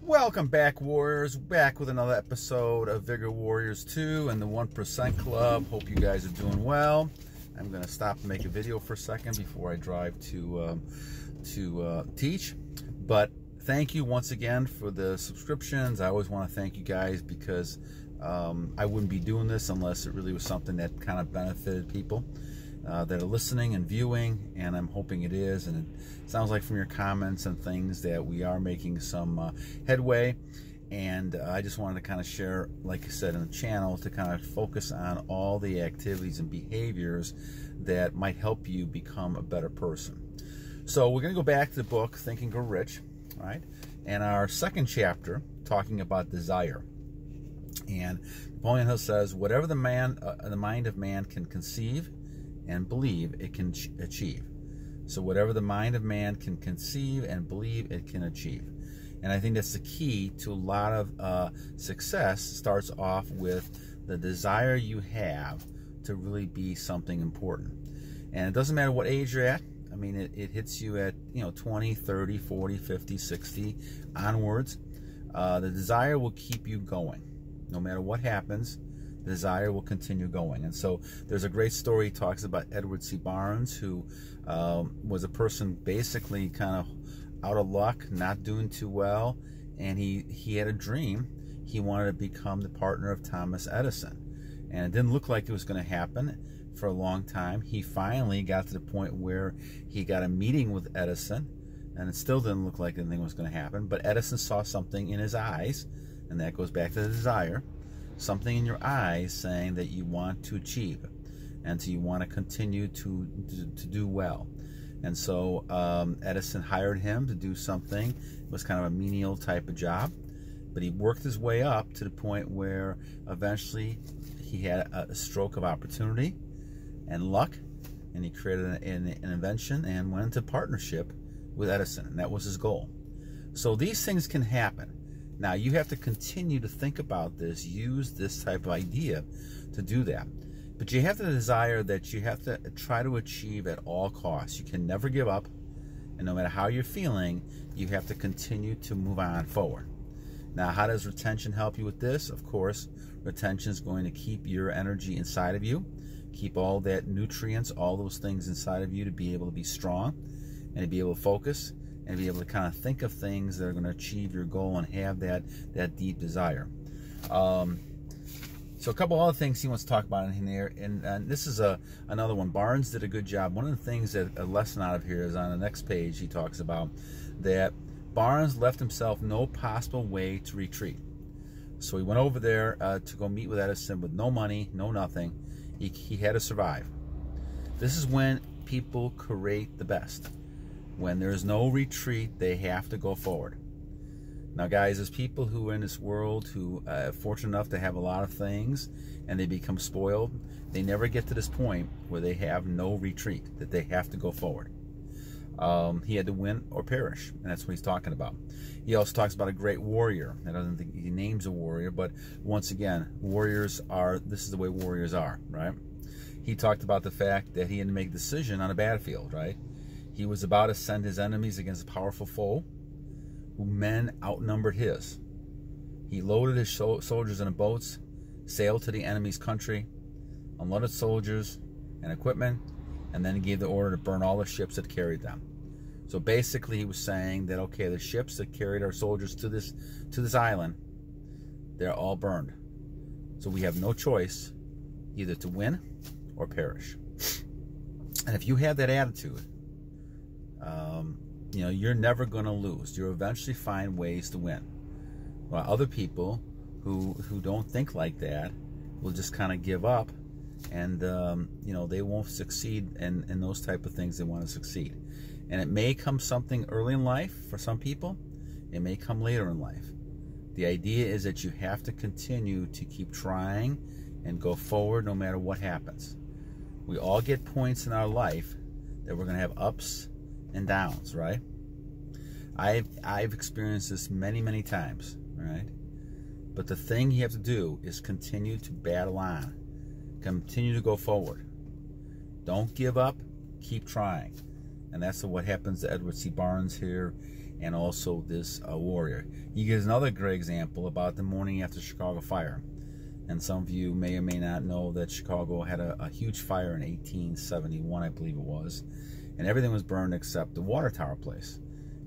Welcome back, Warriors. Back with another episode of Vigor Warriors 2 and the 1% Club. Hope you guys are doing well. I'm going to stop and make a video for a second before I drive to teach. But thank you once again for the subscriptions. I always want to thank you guys because I wouldn't be doing this unless it really was something that kind of benefited people that are listening and viewing, and I'm hoping it is. And it sounds like from your comments and things that we are making some headway. And I just wanted to kind of share, like I said, in the channel, to kind of focus on all the activities and behaviors that might help you become a better person. So we're going to go back to the book, Think and Grow Rich, right? And our second chapter, talking about desire. And Napoleon Hill says, whatever the mind of man can conceive and believe, it can achieve. So whatever the mind of man can conceive and believe, it can achieve. And I think that's the key to a lot of success. Starts off with the desire you have to really be something important. And it doesn't matter what age you're at. I mean, it hits you at 20, 30, 40, 50, 60 onwards. The desire will keep you going. No matter what happens, the desire will continue going. And so there's a great story. He talks about Edward C. Barnes, who was a person basically kind of out of luck, not doing too well, and he had a dream. He wanted to become the partner of Thomas Edison, and it didn't look like it was going to happen for a long time. He finally got to the point where he got a meeting with Edison, and it still didn't look like anything was going to happen, but Edison saw something in his eyes, and that goes back to the desire. Something in your eyes saying that you want to achieve and so you want to continue to do well. And so Edison hired him to do something. It was kind of a menial type of job, but he worked his way up to the point where eventually he had a stroke of opportunity and luck, and he created an invention and went into partnership with Edison, and that was his goal. So these things can happen. Now, you have to continue to think about this, use this type of idea to do that. But you have the desire that you have to try to achieve at all costs. You can never give up, and no matter how you're feeling, you have to continue to move on forward. Now, how does retention help you with this? Of course, retention is going to keep your energy inside of you, keep all that nutrients, all those things inside of you to be able to be strong and to be able to focus and be able to kind of think of things that are going to achieve your goal and have that deep desire. So a couple other things he wants to talk about in here, and this is another one. Barnes did a good job. One of the things that a lesson out of here is on the next page. He talks about that Barnes left himself no possible way to retreat. So he went over there to go meet with Edison with no money, no nothing. He had to survive. This is when people create the best. When there's no retreat, they have to go forward. Now, guys, there's people who are in this world who are fortunate enough to have a lot of things and they become spoiled. They never get to this point where they have no retreat, that they have to go forward. He had to win or perish, and that's what he's talking about. He also talks about a great warrior. I don't think he names a warrior, but once again, this is the way warriors are, right? He talked about the fact that he had to make a decision on a battlefield, right? He was about to send his enemies against a powerful foe who men outnumbered his. He loaded his soldiers in boats, sailed to the enemy's country, unloaded soldiers and equipment, and then he gave the order to burn all the ships that carried them. So basically he was saying that, okay, the ships that carried our soldiers to this island, they're all burned. So we have no choice either to win or perish. And if you have that attitude, you're never going to lose. You'll eventually find ways to win. While other people who don't think like that will just kind of give up, and they won't succeed in those type of things they want to succeed. And it may come something early in life for some people. It may come later in life. The idea is that you have to continue to keep trying and go forward no matter what happens. We all get points in our life that we're going to have ups and downs, right? I've experienced this many times, right? But the thing you have to do is continue to battle on, continue to go forward. Don't give up, keep trying. And that's what happens to Edward C. Barnes here and also this warrior. He gives another great example about the morning after the Chicago fire. And some of you may or may not know that Chicago had a huge fire in 1871, I believe it was, and everything was burned except the water tower place.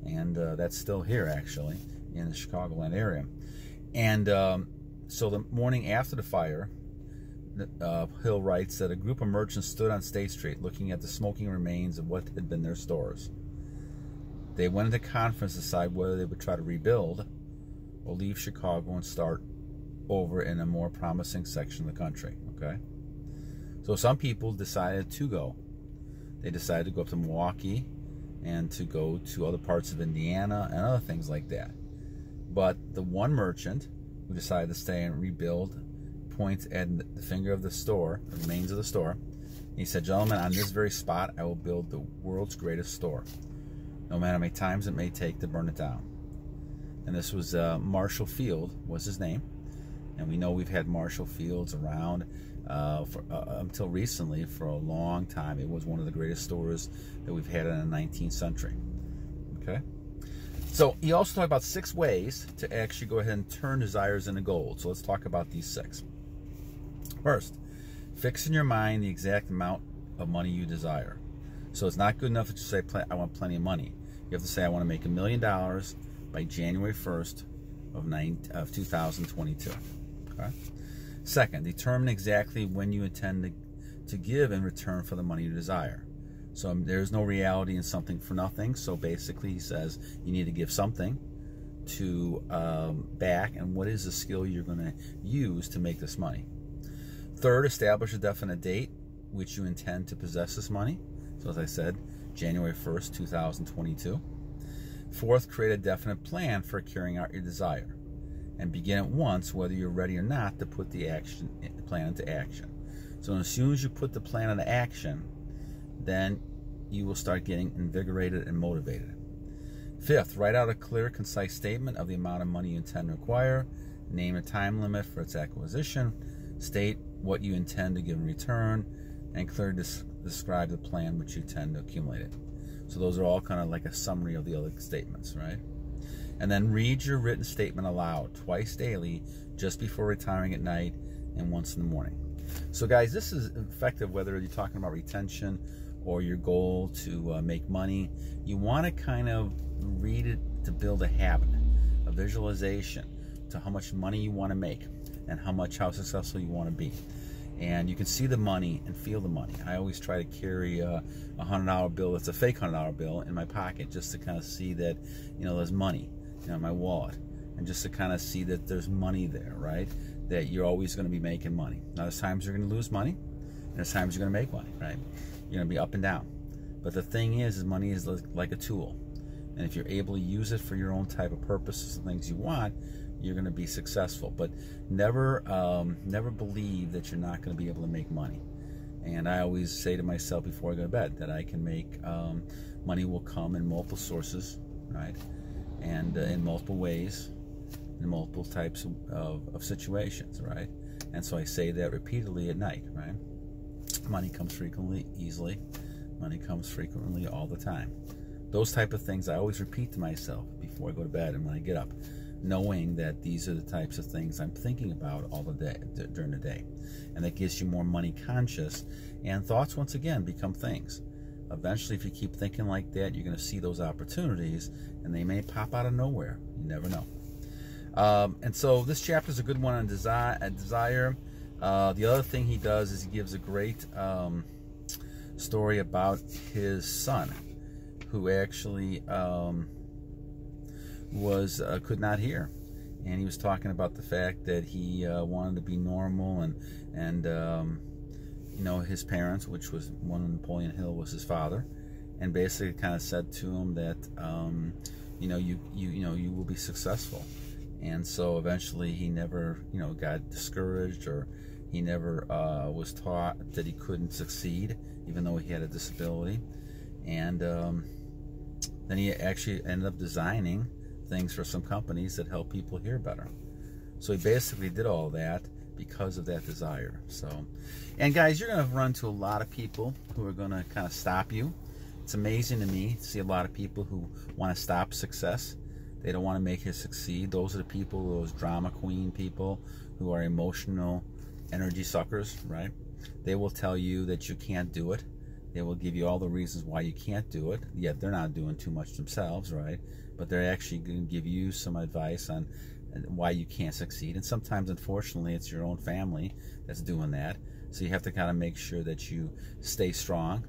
And that's still here, actually, in the Chicagoland area. And so the morning after the fire, Hill writes that a group of merchants stood on State Street looking at the smoking remains of what had been their stores. They went into conference to decide whether they would try to rebuild or leave Chicago and start over in a more promising section of the country. Okay, so some people decided to go. They decided to go up to Milwaukee and to go to other parts of Indiana and other things like that. But the one merchant who decided to stay and rebuild points at the finger of the store, the remains of the store. He said, "Gentlemen, on this very spot, I will build the world's greatest store, no matter how many times it may take to burn it down." And this was Marshall Field was his name. And we know we've had Marshall Fields around until recently for a long time. It was one of the greatest stores that we've had in the 19th century. Okay? So he also talked about 6 ways to actually go ahead and turn desires into gold. So let's talk about these 6. First, fix in your mind the exact amount of money you desire. So it's not good enough to just say, I want plenty of money. You have to say, I want to make $1 million by January 1st of 2022. Okay? Second, determine exactly when you intend to give in return for the money you desire. So there's no reality in something for nothing. So basically, he says you need to give something to back, and what is the skill you're going to use to make this money. Third, establish a definite date which you intend to possess this money. So as I said, January 1st, 2022. Fourth, create a definite plan for carrying out your desire, and begin at once, whether you're ready or not, to put the plan into action. So as soon as you put the plan into action, then you will start getting invigorated and motivated. Fifth, write out a clear, concise statement of the amount of money you intend to acquire. Name a time limit for its acquisition. State what you intend to give in return, and clearly describe the plan which you intend to accumulate it. So those are all kind of like a summary of the other statements, right? And then read your written statement aloud twice daily, just before retiring at night and once in the morning. So guys, this is effective whether you're talking about retention or your goal to make money. You want to kind of read it to build a habit, a visualization to how much money you want to make and how successful you want to be. And you can see the money and feel the money. I always try to carry a $100 bill that's a fake $100 bill in my pocket, just to kind of see that, you know, there's money, you know, in my wallet, and just to kind of see that there's money there, right? That you're always going to be making money. Now, there's times you're going to lose money, and there's times you're going to make money, right? You're going to be up and down. But the thing is money is like a tool. And if you're able to use it for your own type of purposes and things you want, you're going to be successful. But never believe that you're not going to be able to make money. And I always say to myself before I go to bed that I can make money will come in multiple sources, right? And in multiple ways, in multiple types of situations, right? And so I say that repeatedly at night, right? Money comes frequently, easily. Money comes frequently all the time. Those type of things I always repeat to myself before I go to bed and when I get up, knowing that these are the types of things I'm thinking about all the day, during the day. And that gets you more money conscious, and thoughts once again become things. Eventually, if you keep thinking like that, you're going to see those opportunities, and they may pop out of nowhere. You never know. And so this chapter is a good one on desire. The other thing he does is he gives a great story about his son, who actually could not hear, and he was talking about the fact that he wanted to be normal, and you know, his parents, which was one of Napoleon Hill was his father, and basically kind of said to him that you know, you will be successful. And so eventually he never, you know, got discouraged, or he never was taught that he couldn't succeed even though he had a disability. And then he actually ended up designing things for some companies that help people hear better. So he basically did all that because of that desire. So, and guys, you're going to run to a lot of people who are going to kind of stop you It's amazing to me to see a lot of people who want to stop success. They don't want to make it succeed. Those are the people, those drama queen people who are emotional energy suckers, right? They will tell you that you can't do it. They will give you all the reasons why you can't do it, yet they're not doing too much themselves, right? But they're actually going to give you some advice on why you can't succeed. And sometimes, unfortunately, it's your own family that's doing that. So you have to kind of make sure that you stay strong,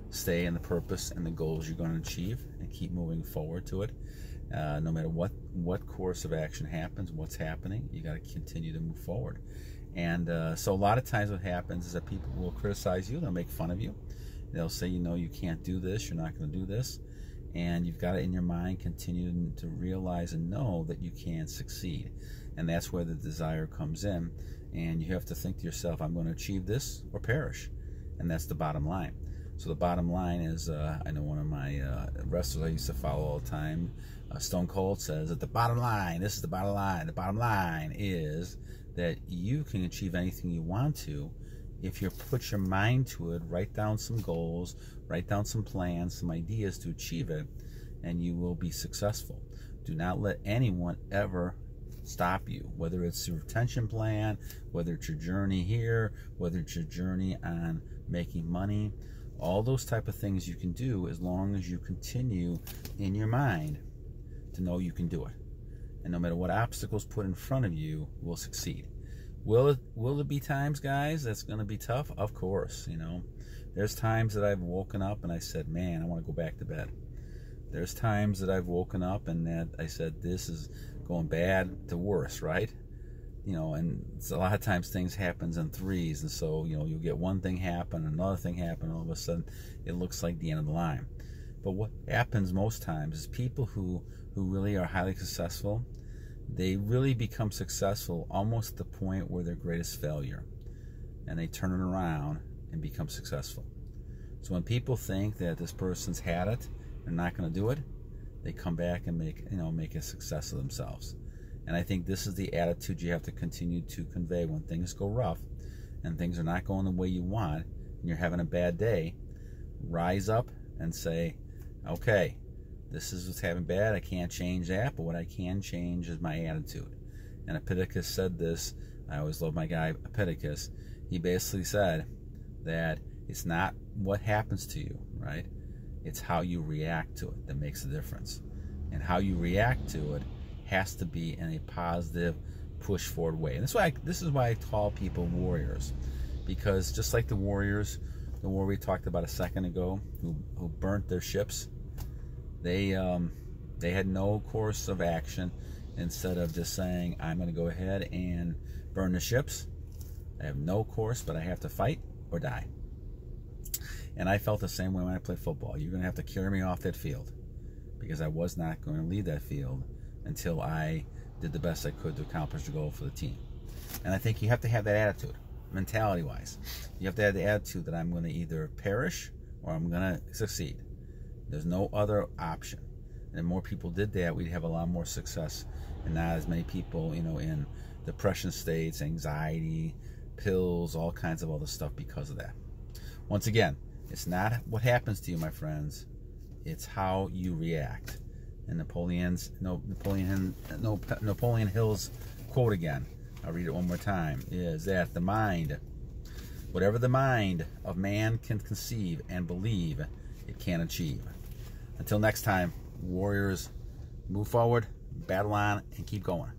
stay in the purpose and the goals you're going to achieve, and keep moving forward to it. No matter what course of action happens, what's happening, you got to continue to move forward. And so a lot of times what happens is that people will criticize you. They'll make fun of you. They'll say, you know, you can't do this, you're not going to do this. And you've got to, in your mind, continue to realize and know that you can succeed. And that's where the desire comes in. And you have to think to yourself, I'm going to achieve this or perish. And that's the bottom line. So the bottom line is, I know one of my wrestlers I used to follow all the time, Stone Cold, says that the bottom line, this is the bottom line is that you can achieve anything you want to if you put your mind to it, write down some goals, write down some plans, some ideas to achieve it, and you will be successful. Do not let anyone ever stop you, whether it's your retention plan, whether it's your journey here, whether it's your journey on making money. All those type of things you can do as long as you continue in your mind to know you can do it. And no matter what obstacles put in front of you, will succeed. Will it be times, guys, that's going to be tough? Of course, you know. There's times that I've woken up and I said, man, I want to go back to bed. There's times that I've woken up and that I said, this is going bad to worse, right? You know, and a lot of times things happens in threes, and so, you know, you'll get one thing happen, another thing happen, all of a sudden it looks like the end of the line. But what happens most times is people who really are highly successful, they really become successful almost at the point where their greatest failure, and they turn it around and become successful. So when people think that this person's had it, they're not going to do it, they come back and make a success of themselves. And I think this is the attitude you have to continue to convey when things go rough and things are not going the way you want and you're having a bad day. Rise up and say, okay, this is what's happening bad. I can't change that, but what I can change is my attitude. And Epictetus said this. I always love my guy Epictetus. He basically said that it's not what happens to you, right? It's how you react to it that makes the difference. And how you react to it has to be in a positive, push forward way. And this is why I call people warriors, because just like the warriors, the war we talked about a second ago, who burnt their ships, they had no course of action. Instead of just saying, I'm going to go ahead and burn the ships, I have no course, but I have to fight or die. And I felt the same way when I played football. You're going to have to carry me off that field, because I was not going to leave that field until I did the best I could to accomplish the goal for the team. And I think you have to have that attitude, mentality-wise. You have to have the attitude that I'm going to either perish or I'm going to succeed. There's no other option. And if more people did that, we'd have a lot more success, and not as many people, you know, in depression states, anxiety, pills, all kinds of other stuff because of that. Once again, it's not what happens to you, my friends. It's how you react. And Napoleon Hill's quote again, I'll read it one more time, is that the mind, whatever the mind of man can conceive and believe, it can achieve. Until next time, warriors, move forward, battle on, and keep going.